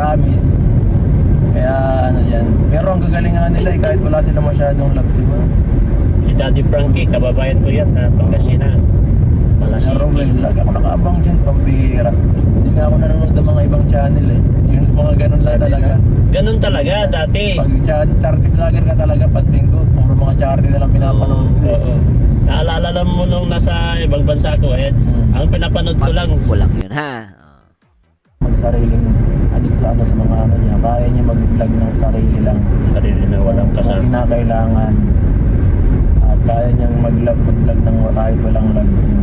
promise. Kaya ano yan. Pero ang gagalingan nila eh, kahit wala sila masyadong love team. Si Daddy Frankie, kababayan ko yan na Pangasinan. Sa Rowell, lagi ako nakaabang dyan, pambihira. Hindi nga ako nanonood ng mga ibang channel eh. Yung mga ganun lang talaga. Ganun talaga dati. Pag charity vlogger ka talaga, pansin ko, puro mga charity na lang pinapanood ko. Oo. Naalala lang mo nung nasa ibang bansa ko, Eds. Ang pinapanood ko lang. Kulang yun, ha? Magsariling, sa mga ano niya, kaya niya mag-vlog ng sarili lang. Sarili na walang Kung kasama. kinakailangan. At kaya niyang mag-vlog ng kahit walang love team.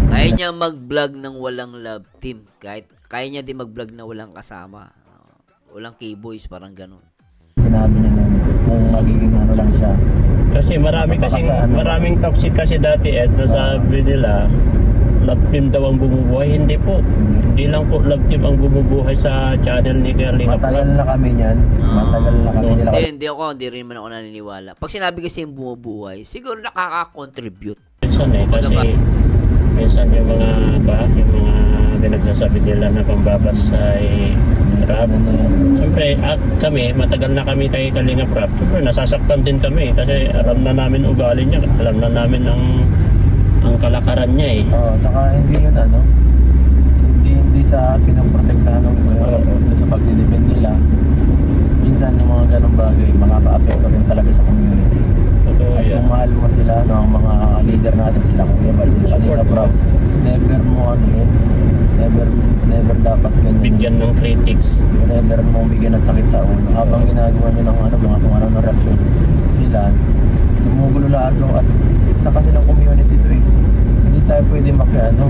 Kaya niya mag-vlog ng walang love team. Kaya niya din mag-vlog na walang kasama. Walang K-boys, parang ganun. Sinabi niya nun, kung magiging ano lang siya. Kasi maraming toxic kasi dati, Ed, nasabi nila, love team daw ang bumubuhay. Hindi po. Hindi lang po love team ang bumubuhay sa channel ni Kalinga Prab. Matagal na kami niyan. Matagal na kami nila. Hindi rin man ako naniniwala. Pag sinabi kasi yung bumubuhay, siguro nakaka-contribute. Minsan minsan yung mga pinagsasabi nila na pambabas ay Prab. Siyempre, at kami, matagal na kami kay Kalinga Prab. Siyempre, nasasaktan din kami kasi alam na namin ugali niya. Alam na namin ang kalakaran niya eh. Oo, saka hindi yun hindi sa pinoprotektahan ng iba sa pagdidepend nila. Minsan yung mga ganong bagay, makaka-apekto rin talaga sa community. At kung mahal mo sila, ang mga leader natin sila, Kuya Bal, sila Kalinga Prab, never mo never dapat ganyan. Bigyan ng critics. Never mo bigyan ng sakit sa ulo. Habang ginagawa nyo ng mga kung anong reaction sila, gumugulo lahat at sa kanilang community to eh. Hindi tayo pwede makiano.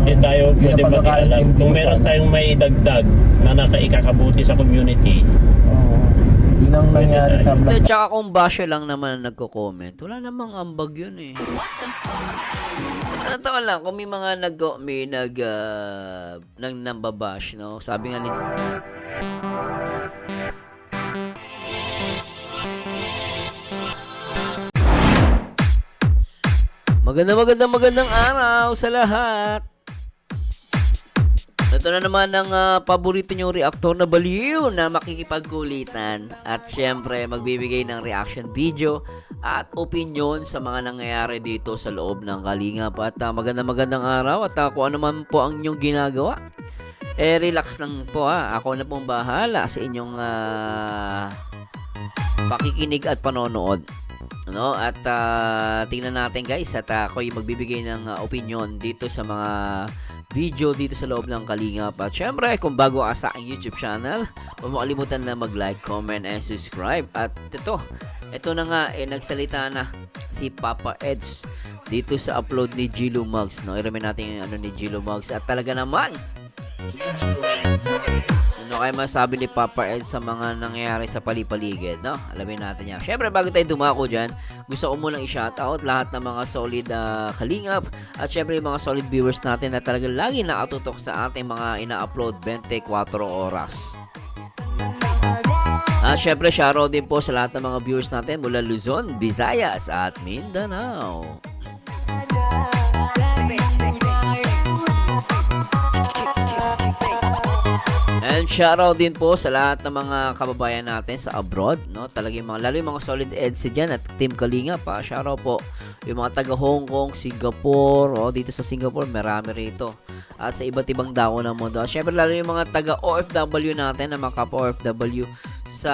Hindi tayo pwede makialam. Kung meron tayong may dagdag na nakaikakabuti sa community. Oo. Yun ang nangyari sa vlog. Tsaka kung basyo lang naman ang nagko-comment, wala namang ambag yun eh. Tawa lang, kung may mga nambabash, no? Sabi nga ni... Magandang araw sa lahat. Ito na naman ang paborito nyong reaktor na baliw na makikipagkulitan. At syempre, magbibigay ng reaction video at opinion sa mga nangyayari dito sa loob ng Kalingap. At magandang araw at kung ano man po ang inyong ginagawa, relax lang po ha. Ako na pong bahala sa inyong pakikinig at panonood. No? At tingnan natin guys at ako'y magbibigay ng opinion dito sa mga video dito sa loob ng Kalingap. At syempre kung bago ka sa aking YouTube channel, huwag mo kalimutan na mag-like, comment, and subscribe. At ito na nga nagsalita na si Papa Eds dito sa upload ni Gilo Mugs, no? I-remind natin yung ni Gilo Mugs. At talaga naman, ano kayo masabi ni Papa Ed sa mga nangyayari sa palipaligid, no? Alamin natin yan. Syempre, bago tayo dumako dyan, gusto ko munang i-shoutout lahat ng mga solid Kalingap at syempre yung mga solid viewers natin na talagang lagi nakatutok sa ating mga ina-upload 24 oras. At syempre, shoutout din po sa lahat ng mga viewers natin mula Luzon, Visayas at Mindanao. And shoutout din po sa lahat ng mga kababayan natin sa abroad, no? Talagang lalo yung mga solid EDSA dyan at Team Kalingap pa. Shoutout po yung mga taga Hong Kong, Singapore, dito sa Singapore marami rito. At sa iba't ibang dako ng mundo. At syempre lalo yung mga taga OFW natin, na mga kapwa-OFW sa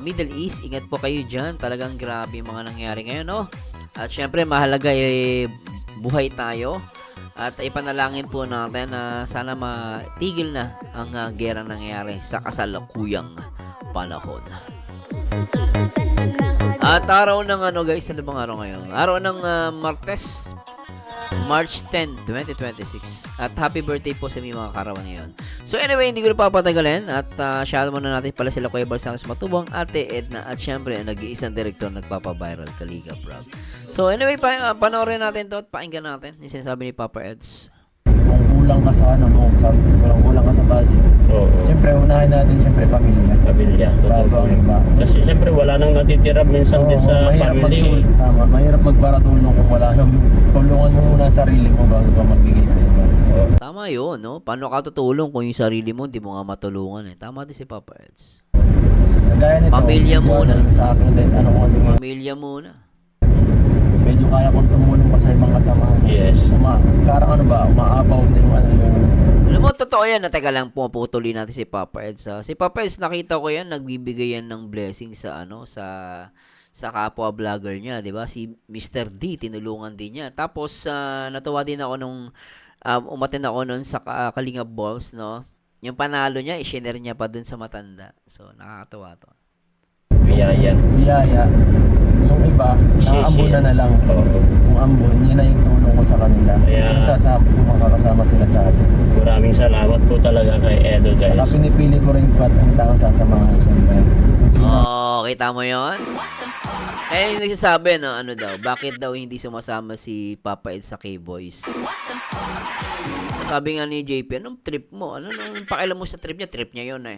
Middle East. Ingat po kayo dyan. Talagang grabe yung mga nangyari ngayon, no? At syempre mahalaga buhay tayo. At ipanalangin po natin na sana matigil na ang gera nangyayari sa kasalukuyang panahon. At araw ng guys, ano bang araw ngayon? Araw ng Martes, March 10, 2026. At happy birthday po sa mga karawan ngayon. So anyway, hindi ko na papatagalin. At shoutout muna natin pala sila Kuya Barsangos Matubang, Ate Edna, at syempre nag-iisang direktor nagpapaviral, Kalinga Prab. So anyway, panoorin natin to at pakinggan natin yung sinasabi ni Papa Eds. Kung kulang ka sa kulang ka sa budget. Oo. Siyempre, unahin natin pamilya. Pamilya. Bago ang iba. Kasi siyempre wala nang natitira minsan din sa family. Mahirap magparatulong kung wala nang tulungan mo muna sarili mo bago ka magbigay sa iba. Tama yun, no? Paano ka tutulong kung yung sarili mo, hindi mo nga matulungan eh. Tama din si Papa Eds. Gaya nito, Pamilya medyo muna. ano, sa akin din, ano ko kasi Pamilya muna. medyo kaya kong tumulong pa sa ibang kasamahan. Yes. Parang ano ba, umaapaw na yung ano yung Alam mo, totoo yan. Teka lang, puputulin natin si Papa Eds. Si Papa Eds, nakita ko yan, nagbibigay yan ng blessing sa sa kapwa vlogger niya, 'di ba? Si Mr. D tinulungan din niya. Tapos natuwa din ako nung umattend ako noon sa Kalinga Balls, no? Yung panalo niya, i-share niya pa dun sa matanda. So, nakakatuwa to. Biyaya. biyaya. Yung iba, naaambunan na lang. Oo. Kung ambon, yun na yung tulong ko sa kanila. Kaya- Kung sasama, kung makakasama sila sa atin. Maraming salamat po talaga kay Edo, Saka guys. pinipili ko rin po at ang taong sasamahan siyempre. Kung sino, Oh, kita mo yon? Eh, yung nagsasabi, no, ano daw, bakit daw hindi sumasama si Papa Ed sa K-Boys? Sabi nga ni JP, anong trip mo? Anong pakialam mo sa trip niya? Trip niya yun eh.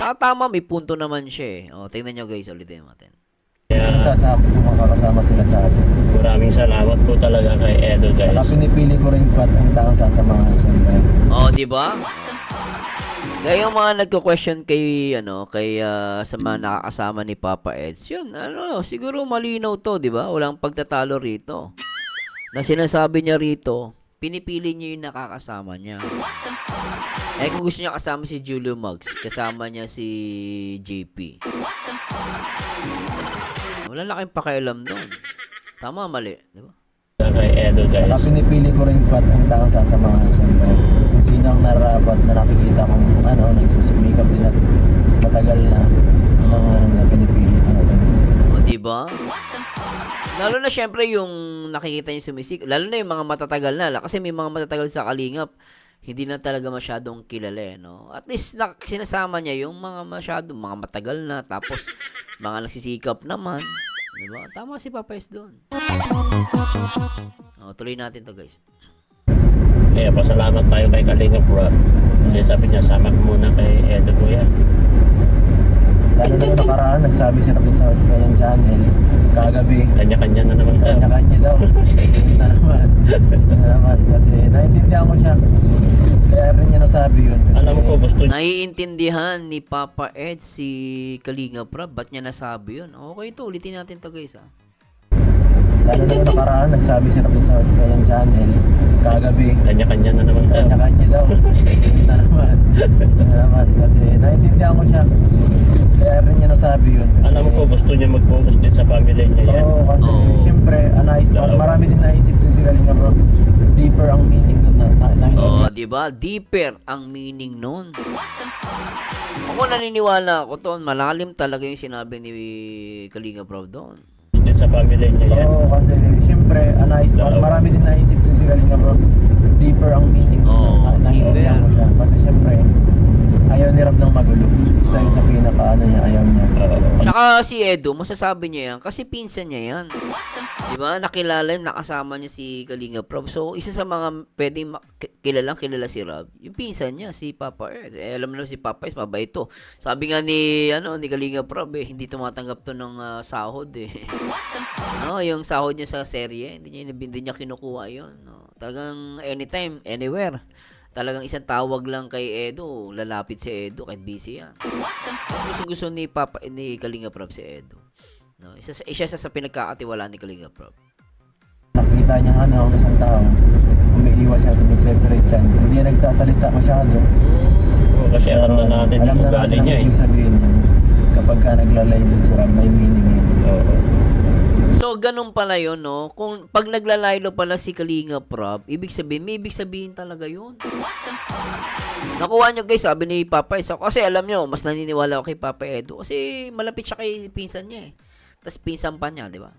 Saka tama, may punto naman siya eh. O, tingnan nyo guys, ulitin natin. Kaya kung sasama, kung makakasama sila sa atin. maraming salamat po talaga kay Edo, Saka guys. pinipili ko rin po at ang taong sasamahan siyempre. Oh, di ba? Kaya yung mga nagko-question kay sa mga nakakasama ni Papa Eds, yun, siguro malinaw to, di ba? Walang pagtatalo rito. Na sinasabi niya rito, pinipili niya yung nakakasama niya. Eh kung gusto niya kasama si Julio Mugs, kasama niya si JP. Wala na kayong pakialam doon. Tama, mali, di ba? Kay Edo, Saka guys. pinipili ko rin po at ang taong sasamahan siyempre. Kung sino ang narapat na nakikita kong nagsusumikap din at matagal na, yun ang na pinipili natin. O, di ba? Lalo na syempre yung nakikita niyo sumisik, lalo na yung mga matatagal na, kasi may mga matatagal sa Kalingap, hindi na talaga masyadong kilala, no? At least sinasama niya yung mga mga matagal na, tapos mga nagsisikap naman, di ba? Tama si Papa S doon. O, tuloy natin to guys. Kaya pasalamat tayo kay Kalinga Bro. Kasi sabi niya, sama ko muna kay Edo, kuya. Lalo na yung nakaraan, nagsabi sila ko sa kanyang channel, kagabi, Kanya-kanya na naman tayo. kanya-kanya daw. Yun na naman. Yun na naman. Kasi naiintindihan ko siya. Kaya rin niya nasabi yun. Kasi, Alam ko, gusto niya. Naiintindihan ni Papa Ed si Kalinga Prab, ba't niya nasabi yun? Okay to, ulitin natin to guys lalo na yung nakaraan, nagsabi sila ko sa kanyang channel, kagabi, Kanya-kanya na naman tayo. kanya-kanya daw. Yun na naman. Yun na naman. Kasi naiintindihan ko siya. Kaya rin niya nasabi yun. Kasi, Alam ko, gusto niya mag-focus din sa family niya yan. Oo, kasi Oo. siyempre, marami din naisip din si Kalinga bro. Deeper ang meaning nun Oh, di ba? Deeper ang meaning nun. Ako naniniwala ako to, malalim talaga yung sinabi ni Kalinga Prab doon. Gusto din sa family niya yan. Oo, kasi siyempre, marami din naisip din si Kalinga bro. Deeper ang meaning Oo, naiintindihan ko siya. Kasi siyempre, ayaw ni Rab ng magulo. Isa yun sa niya, ayaw niya. Tsaka si Edo, masasabi niya yan kasi pinsan niya yan. Di ba? Nakilala, nakasama niya si Kalinga Prab. So, isa sa mga pwedeng kilala si Rab, yung pinsan niya, si Papa Ed. Alam mo na si Papa is mabait to. Sabi nga ni Kalinga Prab, hindi tumatanggap to ng sahod eh. No, yung sahod niya sa serye, hindi niya kinukuha yun. No? Talagang anytime, anywhere. Talagang isang tawag lang kay Edo, lalapit si Edo kahit busy yan. Gusto ni Kalinga Prab si Edo. No, isa sa pinagkakatiwalaan ni Kalinga Prab. Nakita niya ang isang tao, umiiwas siya sa separate yan. Hindi niya nagsasalita masyado. Oo, kasi alam na natin Alam yung na ugali natin niya ang eh. ibig sabihin niya. Kapag ka naglalay din si Rab, may meaning yun. Oo. So, ganun pala yun, no? Kung pag naglalaylo pala si Kalinga Prab, may ibig sabihin talaga yun. Nakuha nyo guys, sabi ni Papa Edo. Kasi alam nyo, mas naniniwala ako kay Papa Edo. Kasi malapit siya kay pinsan niya eh. Tapos pinsan pa niya, di ba?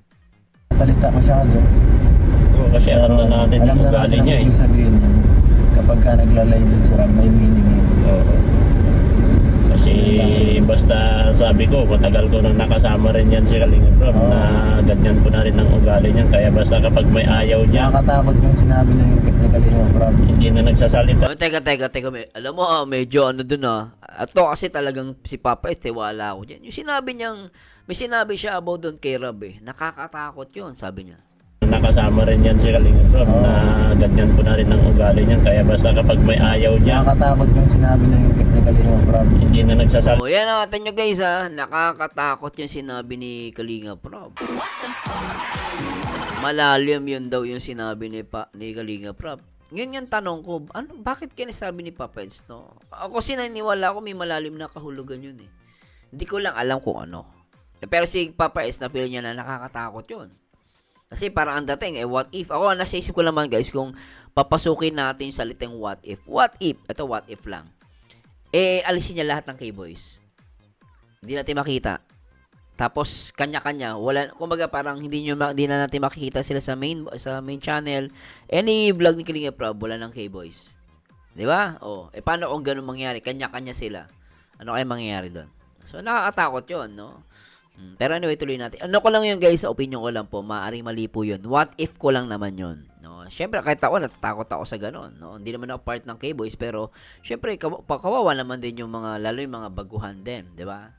Salita masyado. Oo, kasi alam na natin Alam yung na ugali natin ang niya eh. ibig sabihin niya. Kapag ka naglalay din si Rab, may meaning yun. Oo. Kasi basta sabi ko, matagal ko nang nakasama rin yan si Kalinga Prab Oo. na ganyan ko na rin ang ugali niyan. Kaya basta kapag may ayaw niya, Nakakatakot yung sinabi na yung Kalinga Prab. hindi na nagsasalita. Oh, teka. Alam mo, medyo dun Ato kasi talagang si Papa Edo, tiwala ako dyan. Yung sinabi niyang, may sinabi siya about doon kay Rab eh. Nakakatakot yun, sabi niya. nakasama rin yan si Kalinga Prab na ganyan po na rin ang ugali niyan. Kaya basta kapag may ayaw niya, Nakakatakot yung sinabi na yung technical yung Prab. hindi na nagsasalita. O yan natin nyo guys ha, nakakatakot yung sinabi ni Kalinga Prab. Malalim yun daw yung sinabi ni Kalinga Prab. Ngayon yung tanong ko, bakit kaya nasabi ni Papa Eds no? Ako sinaniwala ko may malalim na kahulugan yun eh. Hindi ko lang alam kung ano. Pero si Papa Eds na feel niya na nakakatakot yun. Kasi parang ang dating, what if? Ako, nasa isip ko naman guys, kung papasukin natin yung salitang what if. What if? Ito, what if lang. Alisin niya lahat ng K-Boys. Hindi natin makita. Tapos, kanya-kanya. Kumbaga, parang hindi na natin makikita sila sa main channel. Any vlog ni Kalinga Prab, wala ng K-Boys. Di ba? Paano kung ganun mangyari? Kanya-kanya sila. Ano kaya mangyayari doon? So, nakakatakot yun, no? Pero anyway, tuloy natin. Ano ko lang yun guys, sa opinion ko lang po, maaaring mali po yun. What if ko lang naman yun. No? Siyempre, kahit ako, natatakot ako sa ganun. No? Hindi naman ako part ng K-Boys, pero siyempre, kawawa naman din yung lalo yung mga baguhan din, di ba?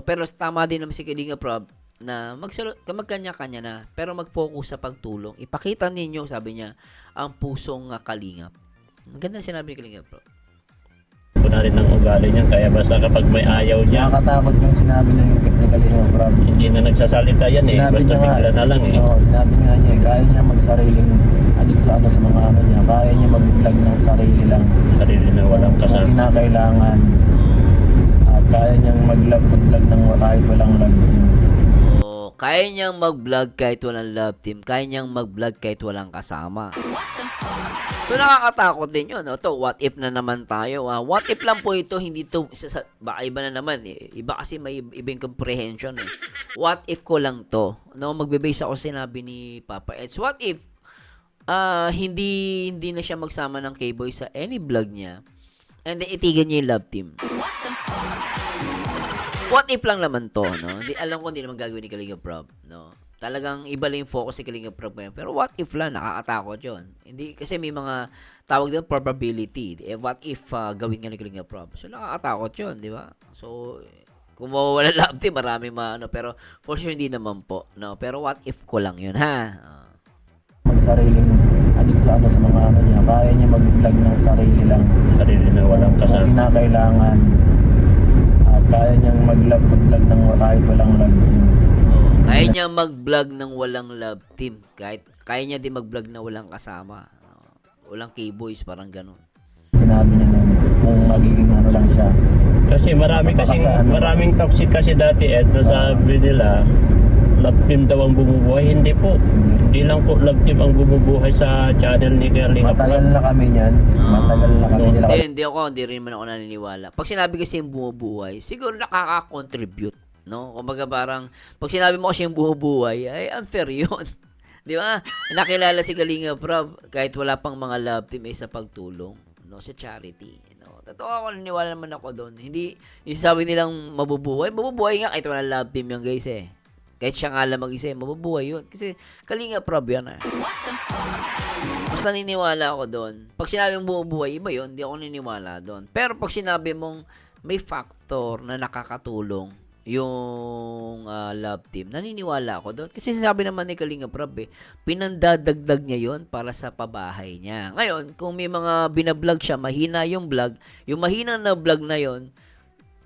Pero tama din naman si Kalinga Prab na magkanya-kanya na, pero mag-focus sa pagtulong. Ipakita ninyo, sabi niya, ang pusong kalingap. Maganda sinabi ni Kalinga Prab. Po na rin ang ugali niyan. Kaya basta kapag may ayaw niya, Nakakatakot yung sinabi na yung technical yung Prab. hindi na nagsasalita yan eh. Sinabi Basta niya nga, bigla na lang eh. sinabi nga niya, kaya niya magsariling, sa mga ano niya, kaya niya mag-vlog ng sarili lang. Sarili na walang Kung kasama. kinakailangan. At kaya niyang mag-vlog ng kahit walang love team. Kaya niyang mag-vlog kahit walang love team. Kaya niyang mag-vlog kahit walang kasama. So, nakakatakot din yun. To, what if na naman tayo. What if lang po ito, hindi to, baka iba na naman. Iba kasi may ibang comprehension. What if ko lang to. No, magbe-base ako sa sinabi ni Papa Eds. What if, hindi na siya magsama ng K-Boy sa any vlog niya. And then, itigan niya yung love team. What if lang naman to, no? Alam ko hindi naman gagawin ni Kalinga Prab, no? Talagang iba lang yung focus ni Kalinga Prab ngayon. Pero what if lang, nakakatakot yun. Hindi, kasi may mga tawag doon, probability. What if gawin nga ni Kalinga Prab? So, nakakatakot yun, di ba? So, kung mawawala love team, marami pero for sure hindi naman po, no? Pero what if ko lang yun, ha? Magsariling, sa mga ano niya, kaya niya mag-vlog ng sarili lang. Sarili na walang Kung kasama. kinakailangan. At kaya niyang mag-vlog ng kahit walang love team. Kaya niya mag-vlog ng walang love team. Kaya niya din mag-vlog na walang kasama. Walang K-Boys, parang ganun. Sinabi niya nun, kung magiging ano lang siya. Kasi maraming toxic kasi dati sabi nila love team daw ang bumubuhay. Hindi po. Hindi lang po love team ang bumubuhay sa channel ni Kalinga Matagal Prab. na kami niyan. Matagal na kami nila. Hindi rin man ako naniniwala. Pag sinabi kasi yung bumubuhay, siguro nakaka-contribute. No? Kumbaga parang, pag sinabi mo kasi yung bumubuhay, ay unfair yun. Di ba? Nakilala si Kalinga Prab, kahit wala pang mga love team ay sa pagtulong. No? Sa charity. No? Totoo ako, naniniwala naman ako doon. Hindi, yung sabi nilang mabubuhay nga kahit wala love team yung guys eh. Kahit siya nga lang mag-isa, mabubuhay yun. Kasi Kalinga Prab yan eh. Mas naniniwala ako doon. Pag sinabi mong bumubuhay, iba yun. Hindi ako naniniwala doon. Pero pag sinabi mong may factor na nakakatulong yung love team, naniniwala ako doon. Kasi sabi naman ni Kalinga Prab pinandadagdag niya yon para sa pabahay niya. Ngayon, kung may mga binablog siya, mahina yung vlog, yung mahina na vlog na yon,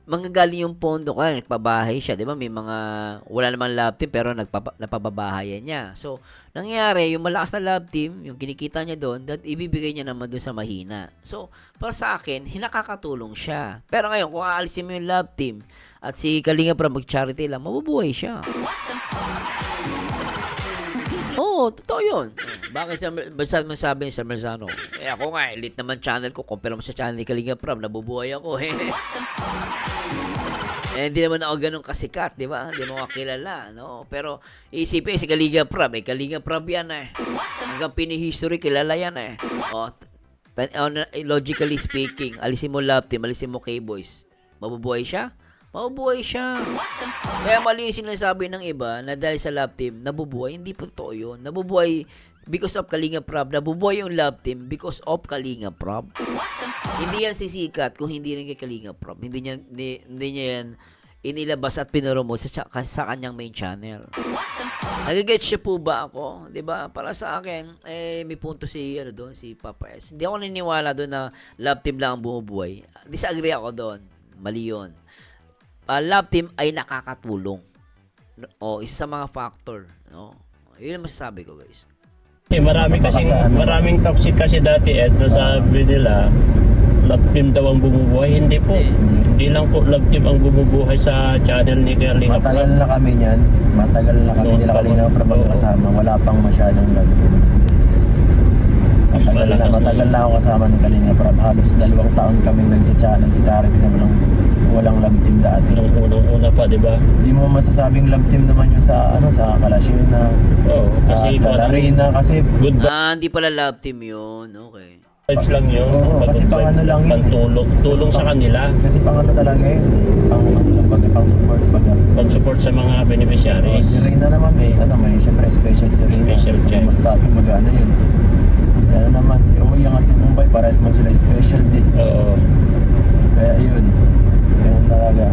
manggagaling yung pondo ka, nagpabahay siya, di ba? May mga, wala namang love team, pero napababahayan niya. So, nangyayari, yung malakas na love team, yung kinikita niya doon, ibibigay niya naman doon sa mahina. So, para sa akin, nakakatulong siya. Pero ngayon, kung aalisin mo yung love team, at si Kalinga Prab mag-charity lang, mabubuhay siya. Oo, totoo yun. Bakit sabi ni Sir Marzano? Ako nga, elite naman channel ko. Compare mo sa channel ni Kalinga Prab, nabubuhay ako hindi naman ako ganun kasikat, di ba? Hindi mo kakilala, no? Pero isipin, si Kalinga Prab, Kalinga Prab yan Hanggang pini-history, kilala yan logically speaking, alisin mo love team, alisin mo K-Boys, mabubuhay siya? Mabubuhay siya. Kaya mali yung sinasabi ng iba na dahil sa love team, nabubuhay. Hindi po totoo yun. Nabubuhay because of Kalinga Prab. Nabubuhay yung love team because of Kalinga Prab. Hindi yan sisikat kung hindi rin kay Kalinga Prab. Hindi niya yan inilabas at pinromote sa kanyang main channel. Nagigets siya po ba ako? 'Di ba? Para sa akin, may punto si doon, si Papa S. Hindi ako naniniwala doon na love team lang ang bumubuhay. Disagree ako doon. Mali 'yon. Love team ay nakakatulong. O isa sa mga factor, no? 'Yun ang masasabi ko, guys. Maraming toxic kasi dati sabi nila love team daw ang bumubuhay. Hindi po. Hindi lang po love team ang bumubuhay sa channel ni Kalinga Prab. Matagal na kami niyan. Matagal na kami nila Kalinga Prab magkasama. Wala pang masyadong love team. Yes. Matagal na ako kasama ng Kalinga Prab. Halos 2 taon kaming nag-charity naman ng walang love team dati. Nung unang-una pa, di ba? Hindi mo masasabing love team naman yung sa sa Kalasina. Oo. Kasi Kalarina kasi good Hindi pala love team 'yun. Okay. vibes lang yun. Oo, kasi pang ano lang yun. Tulong sa kanila. Kasi pang ano talaga yun. Pang support baga. Pag-support sa mga beneficiaries. Si Reyna naman may syempre special si Reyna. Special check. Mas sa akin mag-ano yun. Kasi naman si Uya nga si Mumbai parehas man sila special din. Oo. Kaya yun. Yun talaga.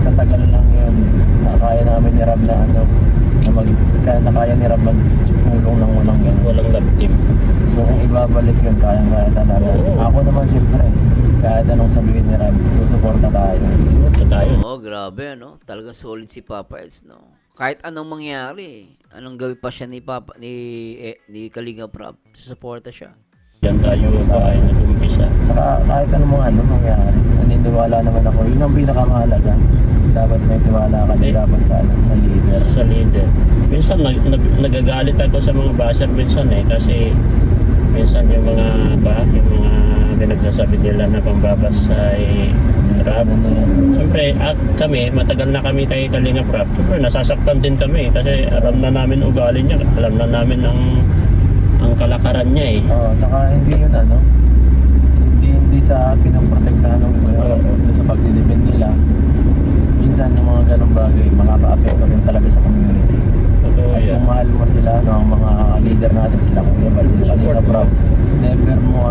Sa tagal lang yun. Nakakaya namin ni Rab nakaya ni Rab magtulong ng walang ganun. Walang love team. So kung ibabalik yun, kaya talaga. Oo. Ako naman syempre, kahit anong sabihin ni Rab, susuporta tayo. Ito tayo. Oo, grabe, no? Talagang solid si Papa Eds, no? Kahit anong mangyari, anong gawin pa siya ni Kalinga Prab, susuporta siya. Yan tayo tayo nag-umpisa. Saka kahit anong mangyari, naniniwala naman ako. Yun ang pinakamahalaga. Dapat may tiwala ka din dapat sa leader. Sa leader. Minsan nagagalit ako sa mga basher minsan kasi minsan yung mga pinagsasabi nila na pambabas ay Rab. Siyempre, kami, matagal na kami kay Kalinga Prab. Siyempre, nasasaktan din kami kasi alam na namin ugali niya. Alam na namin ang kalakaran niya Saka hindi yun hindi sa pinoprotektahan ng iba yun. Sa pagdidepend nila. Minsan yung mga ganong bagay, makaka-apekto rin talaga sa community. At kung mahal mo sila, ang mga leader natin sila, Kuya Bal, sila Kalinga Prab, never mo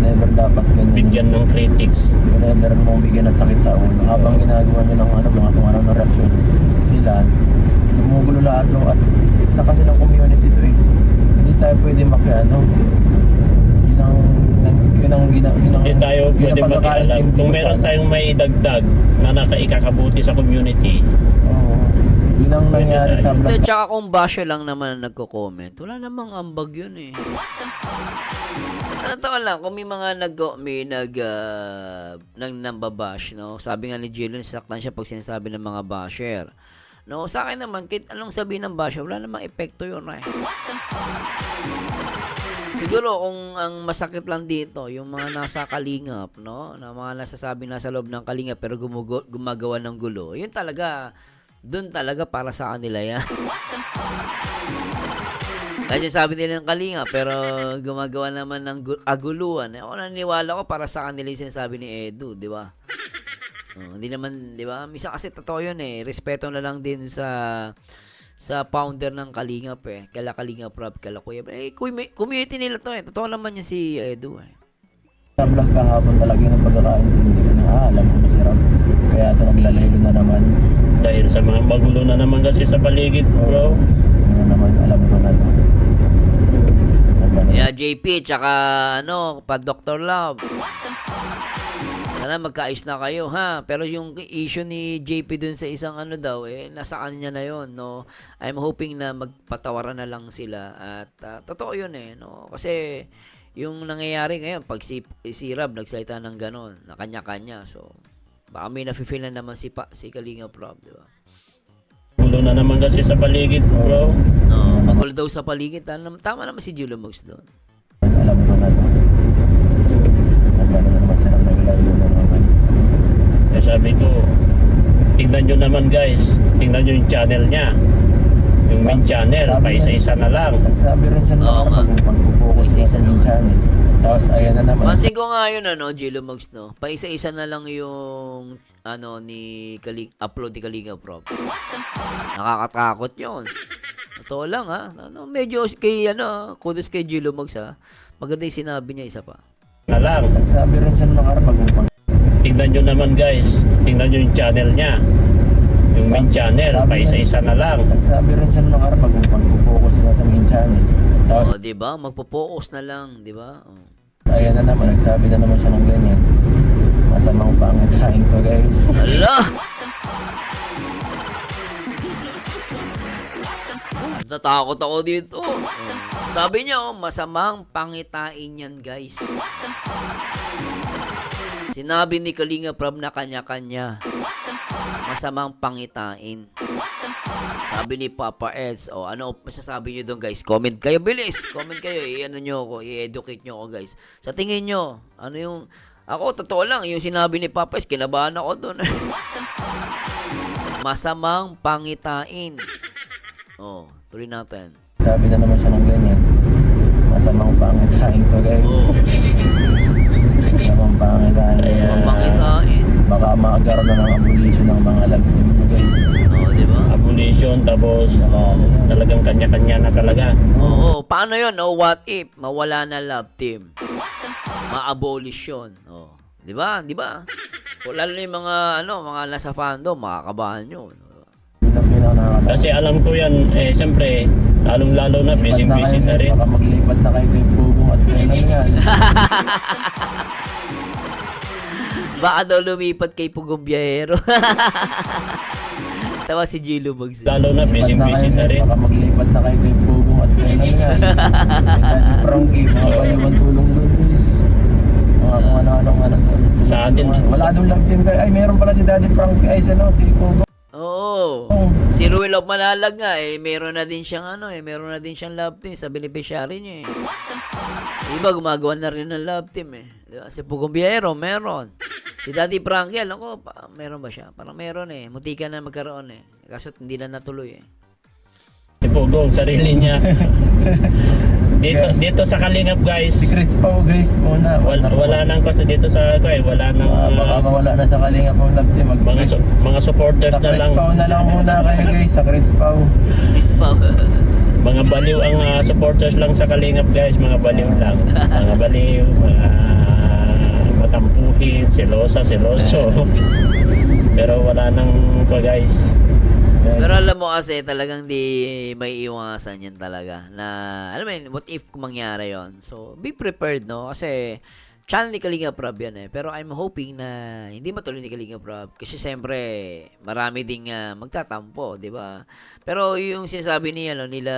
never dapat ganyan. Bigyan ng critics. Never mo bigyan ng sakit sa ulo. Habang ginagawa nyo ng mga kung ano na reaction, sila, gumugulo lahat at sa kanilang community to Hindi tayo pwede Hindi tayo pwede makialam. Kung meron tayong may dagdag na ikakabuti sa community. Yun ang nangyari sa vlog. Tsaka kung basher lang naman ang nagko-comment, wala namang ambag yun eh. Totoo lang, kung may mga nambabash, no? Sabi nga ni Jillian, saktan siya pag sinasabi ng mga basher. No, sa akin naman, kahit anong sabihin ng basher, wala namang epekto yun eh. Siguro kung ang masakit lang dito, yung mga nasa kalingap, no? Na mga nasasabi nasa loob ng kalingap pero gumagawa ng gulo. Yun talaga, doon talaga para sa kanila yan. Kasi sabi nila ng kalingap pero gumagawa naman ng kaguluhan. Ako naniniwala ko para sa kanila yung sinasabi ni Edu, di ba? Hindi naman, di ba? Misa kasi totoo yun eh. Respeto na lang din sa founder ng Kalingap Kala Kalinga Prab, kala Kuya. Community nila to Totoo naman yan si Edu Sa vlog kahapon talaga yung pagkakaintindi ko na alam ko na si Rob. Kaya ito naglalaylo na naman. Dahil sa mga magulo na naman kasi sa paligid, bro. Ano naman, alam ko na to. Yeah, JP, tsaka pa Dr. Love. Sana magkaayos na kayo, ha? Pero yung issue ni JP dun sa isang nasa kanya na yon, no? I'm hoping na magpatawaran na lang sila. At totoo yun no? Kasi yung nangyayari ngayon, pag si Rab nagsalita ng ganon, na kanya-kanya. So, baka may nafe-feel na naman si Kalinga Prab, di ba? Gulo na naman kasi sa paligid, bro. No, magulo daw sa paligid. Tama naman si Julo Mox doon. Alam ko na to. Nagano na naman silang naglalaylo na naman. Kaya sabi ko, tingnan nyo naman guys. Tingnan nyo yung channel niya. Yung main channel, pa isa-isa na lang. Sabi rin siya Oo nga. pag-focus na sa main channel. Tapos ayan na naman. Pansin ko nga yun, Julo Mox, no? Paisa-isa na lang yung, upload ni Kalinga Prab. Nakakatakot yun. Totoo lang, ha? Medyo kudos kay Julo Mox, ha? Maganda yung sinabi niya, isa pa. Na lang. Sabi rin siya nung nakarap tingnan nyo naman guys, tingnan nyo yung channel niya. Yung main channel, sabi pa isa-isa na lang. Nagsabi rin siya nung araw, mag-focus sila sa main channel. Tapos, Oh, 'di ba? Magpo-focus na lang, 'di ba? Oh. ayan na naman, nagsabi na naman siya ng ganyan. Masamang pangit trying to, guys. Hala! Natatakot ako dito. Sabi niya, oh, masamang pangitain yan, guys. Sinabi ni Kalinga Prab na kanya-kanya. Masamang pangitain. Sabi ni Papa Eds, oh, ano masasabi niyo doon, guys? Comment kayo, bilis! Comment kayo, i-ano nyo ako, i-educate nyo ako, guys. Sa tingin nyo, ano yung... Ako, totoo lang, yung sinabi ni Papa Eds, kinabahan ako doon. Masamang pangitain. Oh, tuloy natin. Sabi na naman siya ng ganyan. Masamang pangit trying to, guys. Oh, Masamang pangit trying to. Ayan. masamang pangitain. Baka maagaroon na ng abolition ng mga love team mo, guys. Oh, di ba? Abolition, tapos talagang kanya-kanya na talaga. Oo, paano yun? Oh, what if mawala na love team? Ma-abolish yun. Oh, di ba? Di ba? O, lalo na yung mga, mga nasa fandom, makakabahan yun. Yun ang pinaka-nakakatawa. Kasi alam ko yan, siyempre, lalong-lalo na, busy-busy na rin. Baka maglipat na kayo kay Pugong at kailan yan. Baka daw lumipat kay Pugong Biyahero. Tawa si Gilo Magsi. Lalo na, busy-busy na rin. Baka maglipat na kayo kay Pugong at kailan yan. Daddy Frankie, mga baliwan tulong doon, guys. Mga kung ano-ano. Sa atin, Wala doon love team kayo. Ay, meron pala si Daddy Frankie. Ay, si Pugong. Oo. Si Ruel of Malalag nga, meron na din siyang meron na din siyang love team sa beneficiary niya Iba gumagawa na rin ng love team Diba? Si Pugong Biyahero, meron. Si Daddy Frankie, alam ko, meron ba siya? Parang meron Muntika na magkaroon Kaso hindi na natuloy si Pugong, sarili niya. Dito sa Kalingap guys, Si Chris Pao, guys, muna. wala nang kasi dito sa wala nang Baka mawala na sa Kalinga Pao love team. mga supporters Sa na Chris lang. Pao na lang muna kayo, guys. Sa Chris Pao. Miss pa. Mga baliw ang supporters lang sa Kalingap guys, mga baliw lang. Mga baliw, mga matampuhin, seloso. Pero wala nang guys. Pero alam mo kasi talagang di may iwasan yan talaga na alam mo yun, what if kung mangyari yon. So be prepared kasi channel ni Kalinga Prab yan pero I'm hoping na hindi matuloy ni Kalinga Prab kasi siyempre marami ding magtatampo, di ba? Pero yung sinasabi nila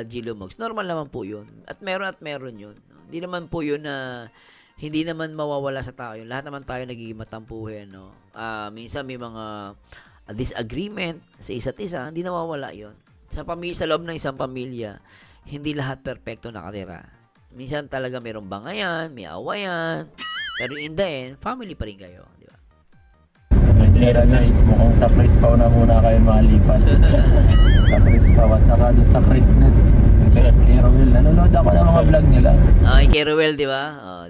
Gilo Mogs, normal naman po yun at meron yun. Hindi naman po yun na hindi naman mawawala sa tao yun. Lahat naman tayo nagiging matampuhin, minsan may mga disagreement sa isa't isa, hindi nawawala yon. Sa loob ng isang pamilya, hindi lahat perpekto nakatira. Minsan talaga mayroong bangayan, may awayan, pero in the end, family pa rin kayo, di ba? Sira, guys, mukhang sa Chris Pao na muna kayo malipat. Sa Chris Pao at saka doon sa Chrisnet. Kay Roel. Nanonood ako ng mga vlog nila. Kay Ruel, di ba?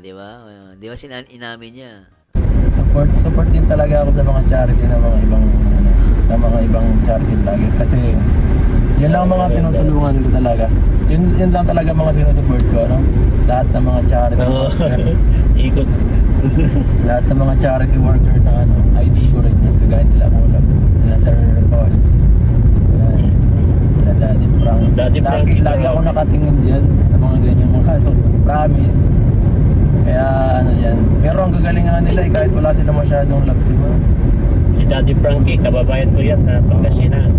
Di ba? Di ba inamin niya? Support din talaga ako sa mga charity ng mga ibang charity vlogger kasi yun lang ang mga tinutulungan ko talaga. Yun lang talaga mga sinusupport ko, lahat ng mga charity worker. Ikot. Lahat ng mga charity worker na ID ko rin yun, kagaya nila Mulab, nila Sir Paul, nila Daddy Frank. Lagi ako nakatingin diyan sa mga ganyan mga promise. Kaya yan. Pero ang gagalingan nila kahit wala sila masyadong love team. Si Daddy Frankie, kababayan ko yan na Pangasinan.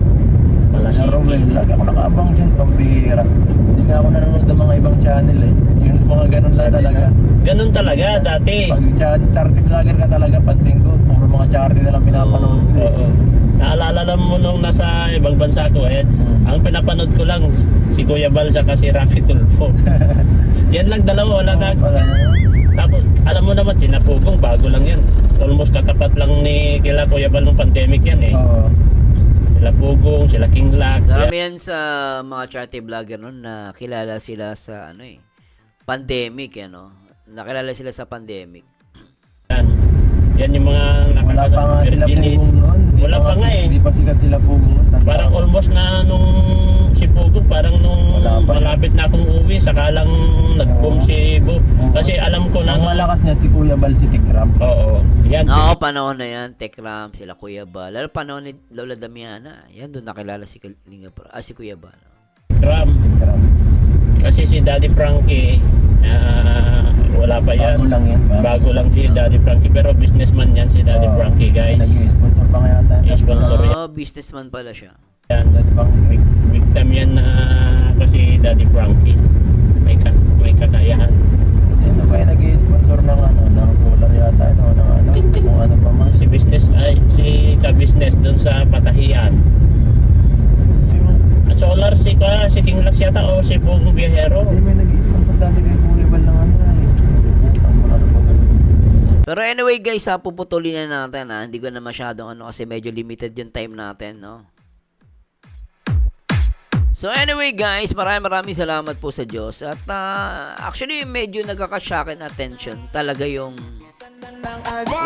Sa Rowell, lagi ako nakaabang dyan, pambihira. Hindi nga ako nanonood ng mga ibang channel Yung mga ganun lang talaga. Ganun talaga dati. Pag charity vlogger ka talaga, pansin ko, puro mga charity na lang pinapanood ko. Oo. Naalala lang mo nung nasa ibang bansa ko, Eds. Ang pinapanood ko lang si Kuya Bal saka si Rafi Tulfo. Yan lang dalawa, wala na. Tapos, alam mo naman, sina Pugong, bago lang yan. Almost katapat lang ni kila Kuya Bal nung pandemic yan Oo. Sila Pugong, sila King Lack. Marami yan sa mga charity vlogger noon na kilala sila sa pandemic, nakilala sila sa pandemic. Yan yung mga Wala pa nga sila Virginie. Pugong noon. Wala pa nga Hindi pa sikat sila Pugong noon. Parang almost na nung si Pugong, parang nung Wala pa. malapit na akong uwi, saka lang nag-boom si Cebu. Kasi alam ko na Ang malakas niya si Kuya Bal, si Tikram. Oo. Yan. Oo, panahon na yan. Tekram, sila Kuya Bal. Lalo panahon ni Lola Damiana. Yan, doon nakilala si Kalinga Prab. Si Kuya Bal. Tikram. Tikram. Kasi si Daddy Frankie, wala pa yan. Bago lang yan. Bago lang si Daddy Frankie. Pero businessman yan si Daddy Frankie, guys. Nag-sponsor pa kaya tayo. Sponsor yan. Businessman pala siya. Dati pang Victim yan na kasi Daddy Frankie. May kakayahan. sino ba yung nag-sponsor ng ano, ng solar yata, no? Ng ano, kung ano pa man. Si ka-business doon sa Patahian. At solar si King Lax yata o si Bugong Biyahero. Hindi, may nag-sponsor dati kay Kuya Bal ng ano, Butang mo na ba ganun. Pero anyway guys, puputulin na natin ha. Hindi ko na masyadong ano kasi medyo limited yung time natin, no? So anyway guys, maraming salamat po sa Diyos. At actually medyo nagkaka-shock and attention talaga yung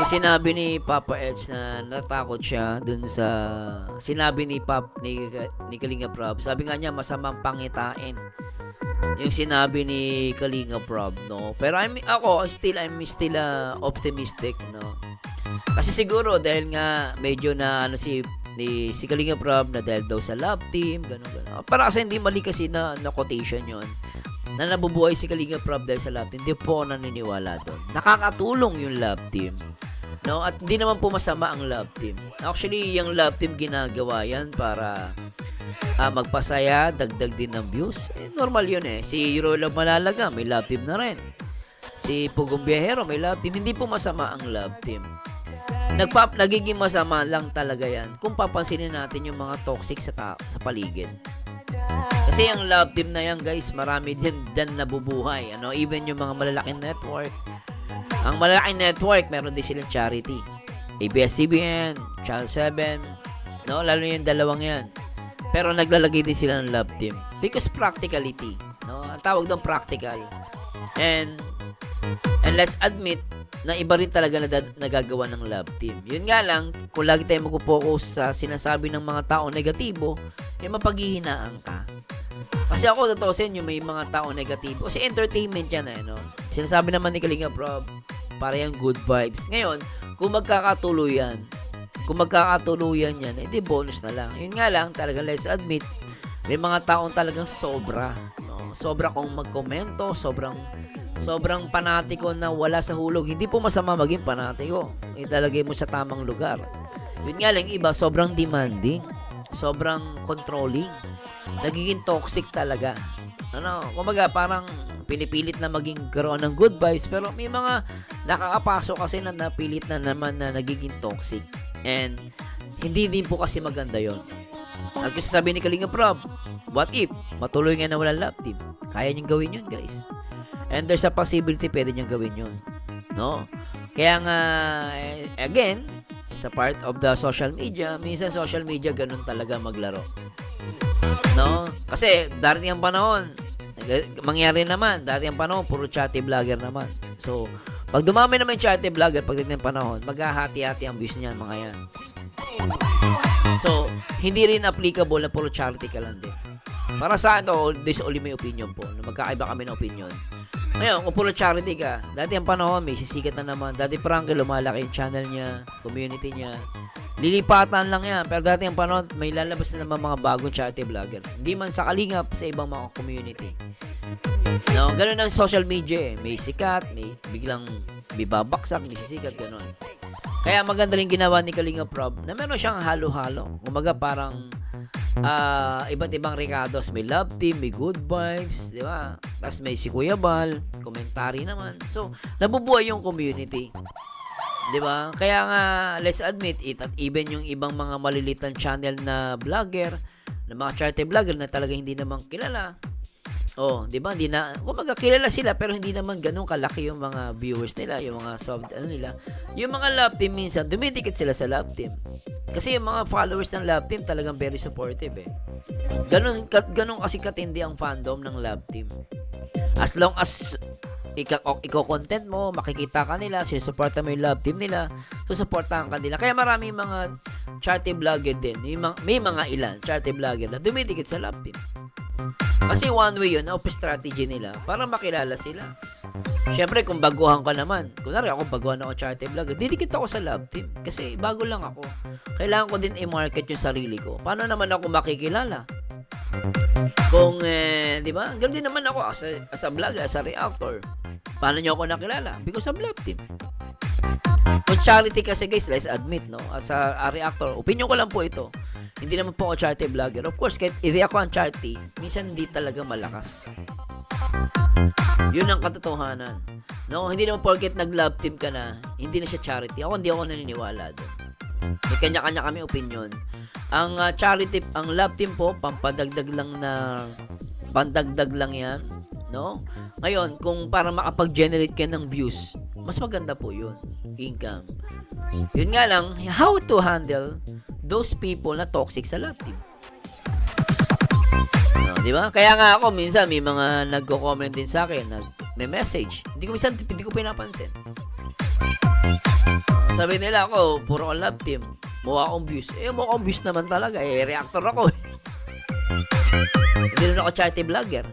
sinabi ni Papa Edge na natakot siya dun sa sinabi ni Kalinga Prab. Sabi nga niya masamang pangitain yung sinabi ni Kalinga Prab, no? Pero I'm still optimistic, no? Kasi siguro dahil nga medyo na ano si Kalinga Prab na dahil daw sa love team, gano'n. Para kasi hindi mali kasi na quotation yon na nabubuhay si Kalinga Prab dahil sa love team. Hindi po ako naniniwala doon. Nakakatulong yung love team. No? At hindi naman po masama ang love team. Actually, yung love team ginagawa yan para magpasaya, dagdag din ng views. Normal yun eh. Si Rolo Malalaga, may love team na rin. Si Pugong Biyahero, may love team. Hindi po masama ang love team. Nagiging masama lang talaga yan kung papansinin natin yung mga toxic sa paligid. Kasi yung love team na yan guys, marami din nabubuhay. Ano? Even yung mga malalaking network. Ang malalaking network, meron din silang charity. ABS-CBN, Channel 7, no? Lalo yung dalawang yan. Pero naglalagay din sila ng love team. Because practicality. No? Ang tawag doon practical. And let's admit, na iba rin talaga nagagawa ng love team. Yun nga lang, kung lagi tayo mag-focus sa sinasabi ng mga tao negatibo, mapaghihinaan ka. Kasi ako, totoosin, yung may mga tao negatibo. Kasi entertainment yan, no? Sinasabi naman ni Kalinga Prab, para yung good vibes. Ngayon, kung magkakatuluyan yan, edi bonus na lang. Yun nga lang, talagang let's admit, may mga taong talagang sobra. No? Sobra kung magkomento, sobrang panatiko na wala sa hulog. Hindi po masama maging panatiko. Italagay mo sa tamang lugar. Yun nga lang, iba sobrang demanding, sobrang controlling, nagiging toxic talaga. Kumaga parang pinipilit na maging karoon ng good vibes, pero may mga nakakapasok kasi na napilit na naman na nagiging toxic. And hindi din po kasi maganda yon. At kung sasabihin ni Kalinga Prab, what if matuloy nga na walang love team? Kaya niyang gawin yun, guys. And there's a possibility pwede niyang gawin yun. No? Kaya nga, again, it's a part of the social media. Minsan social media ganun talaga maglaro. No? Kasi darating ang panahon, mangyari naman, darating ang panahon, puro chatty vlogger naman. So, pag dumami naman yung chatty vlogger, pagdating ng panahon, maghahati-hati ang views niyan, mga yan. So, hindi rin applicable na puro charity ka lang din. Para sa ito, this only my opinion po. Magkakaiba kami ng opinion. Ngayon, kung puro charity ka, dati ang panahon, may sisikat na naman. Dati Frankie, lumalaki yung channel niya, community niya. Lilipatan lang yan. Pero dati ang panahon, may lalabas na naman mga bagong charity vlogger. Hindi man sa kalingap sa ibang mga community. No, ganun ang social media eh. May sikat, may biglang bibabaksak, may sisikat, ganun. Kaya maganda rin ginawa ni Kalinga Prab na meron siyang halo-halo. Kumaga parang iba't ibang Ricardos. May love team, may good vibes, di ba? Tapos may si Kuya Bal, komentary naman. So, nabubuhay yung community. Di ba? Kaya nga, let's admit it, at even yung ibang mga malilitan channel na vlogger, na mga charity vlogger na talaga hindi naman kilala. Oh, 'di ba? Hindi na, kumaga kilala sila pero hindi naman ganoon kalaki yung mga viewers nila, yung mga nila. Yung mga love team minsan dumidikit sila sa love team. Kasi yung mga followers ng love team talagang very supportive eh. Ganun kasi katindi ang fandom ng love team. As long as ikaw content mo, makikita ka nila, sinusuporta mo yung love team nila, susuportahan ka nila. Kaya maraming mga charity vlogger din, may mga ilan charity vlogger na dumidikit sa love team. Kasi one way yun, strategy nila para makilala sila. Siyempre, kung baguhan ka naman, kunwari ako baguhan ako charity vlogger, didikit ako sa love team kasi bago lang ako. Kailangan ko din i-market yung sarili ko. Paano naman ako makikilala? Kung, di ba? Ganun din naman ako as a vlogger, as a reactor. Paano nyo ako nakilala? Because of love team. Kung charity kasi guys, let's admit, no? As a reactor, opinion ko lang po ito. Hindi naman po ako charity vlogger. Of course, kahit i-react ko ang charity, minsan hindi talaga malakas. Yun ang katotohanan. No, hindi naman porket nag-love team ka na, hindi na siya charity. Hindi ako naniniwala doon. May kanya-kanya kami opinion. Ang charity, ang love team po, pandagdag lang yan. No? Ngayon, kung para makapag-generate ka ng views, mas maganda po yun. Income. Yun nga lang, how to handle those people na toxic sa love team. No, di ba? Kaya nga ako, minsan may mga nagko-comment din sa akin, may message. Hindi ko pinapansin. Sabi nila ako, puro love team. Mukha akong views. Mukha akong views naman talaga. Reactor ako. Hindi rin ako charity vlogger.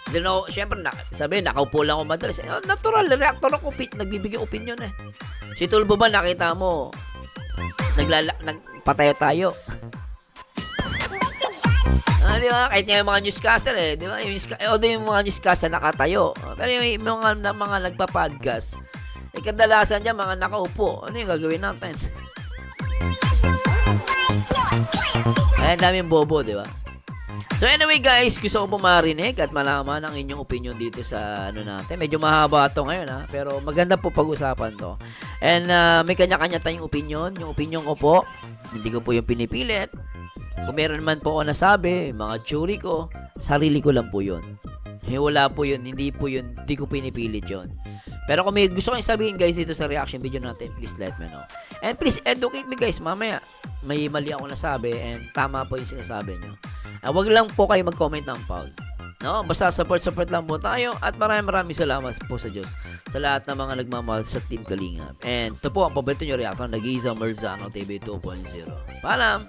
Hindi rin ako, syempre, sabi, nakaupo lang ako madalas. Natural, reactor ako. Nagbibigay opinion eh. Si Tulbo ba, nakita mo, nagpatayo tayo. Di ba? Kahit nga yung mga newscaster di ba? Yung mga newscaster nakatayo. Pero yung mga nagpa-podcast, kadalasan dyan, mga nakaupo. Ano yung gagawin natin? Ay, daming bobo, di ba? So anyway guys, gusto ko po marinig at malaman ang inyong opinion dito sa ano natin. Medyo mahaba to ngayon pero maganda po pag-usapan to. And may kanya-kanya tayong opinion. Yung opinion ko po, hindi ko po yung pinipilit. Kung meron man po ako nasabi, mga theory ko, sarili ko lang po yun. Wala po yun, hindi ko pinipilit yun. Pero kung may gusto kong sabihin guys dito sa reaction video natin, please let me know. And please educate me guys, mamaya may mali ako nasabi and tama po yung sinasabi nyo. Wag lang po kayo mag-comment ng foul. No? Basta support lang po tayo at maraming salamat po sa Diyos sa lahat ng mga nagmamahal sa Team Kalingap. And ito po ang paborito nyo reaction, Nag-Iisa Merzano TV 2.0. Paalam!